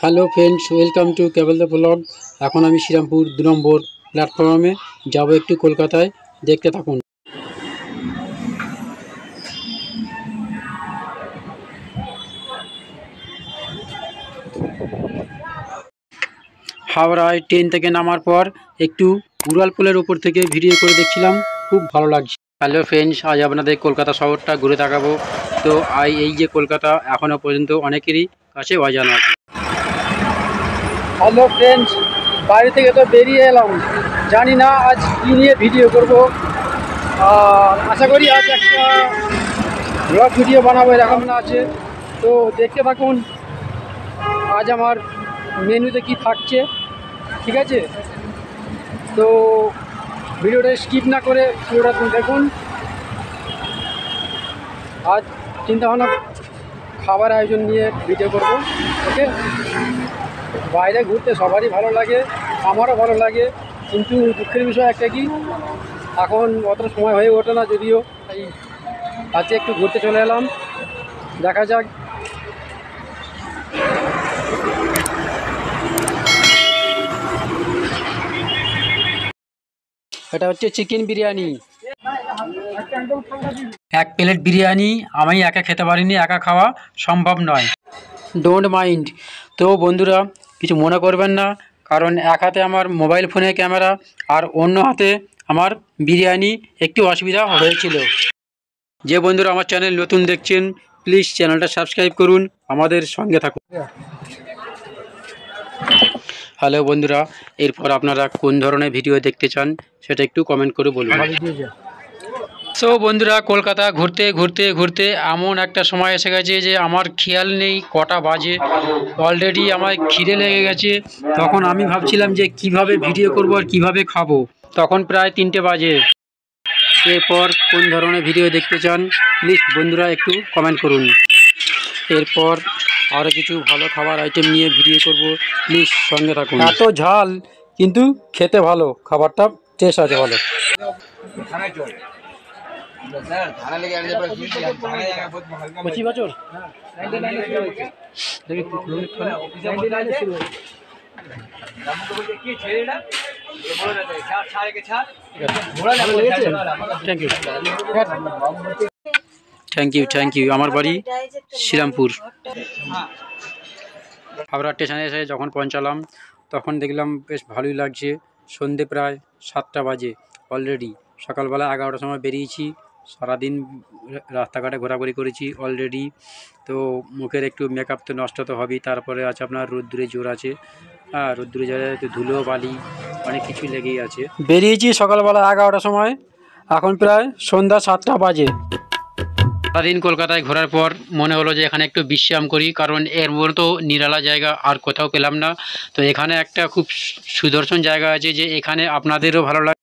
Hello friends, welcome to cable the blog. এখন আমি শ্রীরামপুর 2 নম্বর প্ল্যাটফর্মে যাব একটু কলকাতায়, দেখতে থাকুন। হাওড়ায় ট্রেন থেকে নামার পর একটু উড়ালপুলের উপর থেকে ভিডিও করে দেখছিলাম, খুব ভালো লাগছে। হ্যালো ফ্রেন্ডস, আজ আপনাদের কলকাতা শহরটা ঘুরে দেখাবো। তো এই যে কলকাতা এখনও পর্যন্ত অনেকেরই কাছে অজানা আছে। হ্যালো ফ্রেন্ডস, বাড়ি থেকে তো বেরিয়ে এলাম, জানি না আজ কী নিয়ে ভিডিও করব। আশা করি আজ একটা ব্লগ ভিডিও বানাবো এরকম না আছে। তো দেখতে থাকুন আজ আমার মেনুতে কি থাকছে, ঠিক আছে? তো ভিডিওটা স্কিপ না করে পুরোটা দেখুন। আজ চিন্তাভাবনা খাবার আয়োজন নিয়ে ভিডিও করব, ওকে? বাইরে ঘুরতে সবারই ভালো লাগে, আমারও ভালো লাগে, কিন্তু দুঃখের বিষয় একটা কি, এখন অতটা সময় হয়ে ওঠে না। যদিও তাই আজকে একটু ঘুরতে চলে এলাম, দেখা যাক। এটা হচ্ছে চিকেন বিরিয়ানি। এক প্লেট বিরিয়ানি আমি একা খেতে পারিনি, একা খাওয়া সম্ভব নয়, ডোন্ট মাইন্ড। তো বন্ধুরা কিছু মনে করবেন না, কারণ এক হাতে আমার মোবাইল ফোনের ক্যামেরা আর অন্য হাতে আমার বিরিয়ানি, একটু অসুবিধা হয়েছিল। যে বন্ধুরা আমার চ্যানেল নতুন দেখছেন, প্লিজ চ্যানেলটা সাবস্ক্রাইব করুন, আমাদের সঙ্গে থাকুন। হ্যালো বন্ধুরা, এরপর আপনারা কোন ধরনের ভিডিও দেখতে চান সেটা একটু কমেন্ট করে বলুন। সো বন্ধুরা, কলকাতা ঘুরতে ঘুরতে ঘুরতে এমন একটা সময় এসে গেছে যে আমার খেয়াল নেই কটা বাজে। অলরেডি আমার খিদে লেগে গেছে। তখন আমি ভাবছিলাম যে কিভাবে ভিডিও করব আর কিভাবে খাবো। তখন প্রায় 3টে বাজে। এরপর কোন ধরনের ভিডিও দেখতে চান প্লিজ বন্ধুরা একটু কমেন্ট করুন। এরপর আরও কিছু ভালো খাবার আইটেম নিয়ে ভিডিও করব, প্লিজ সঙ্গে থাকুন। এত ঝাল কিন্তু খেতে ভালো, খাবারটা টেস্ট আছে ভালো। Thank you. আমার বাড়ি শ্রীরামপুর। হাওড়া স্টেশনে এসে যখন পৌঁছালাম তখন দেখলাম বেশ ভালোই লাগছে। সন্ধে প্রায় 7টা বাজে অলরেডি। সকালবেলা 11টার সময় বেরিয়েছি, সারাদিন রাস্তাঘাটে ঘোরাঘুরি করেছি অলরেডি। তো মুখের একটু মেকআপ তো নষ্ট তো হবেই, তারপরে আছে আপনার রোদ্দুরে জোর আছে। রোদ্দুরে জোরে একটু ধুলো বালি অনেক কিছু লেগেই আছে। বেরিয়েছি সকালবেলা 11টার সময়, এখন প্রায় সন্ধ্যা 7টা বাজে। সারাদিন কলকাতায় ঘোরার পর মনে হলো যে এখানে একটু বিশ্রাম করি, কারণ এর মতো নিরালা জায়গা আর কোথাও পেলাম না। তো এখানে একটা খুব সুদর্শন জায়গা আছে, যে এখানে আপনাদেরও ভালো লাগে।